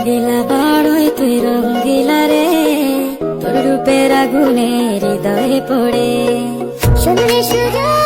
রঙ্গিলা বড়ই তুই রঙ্গিলা রে, তোর রূপের আগুনে হৃদয়ে পড়ে। শুনলে সুরা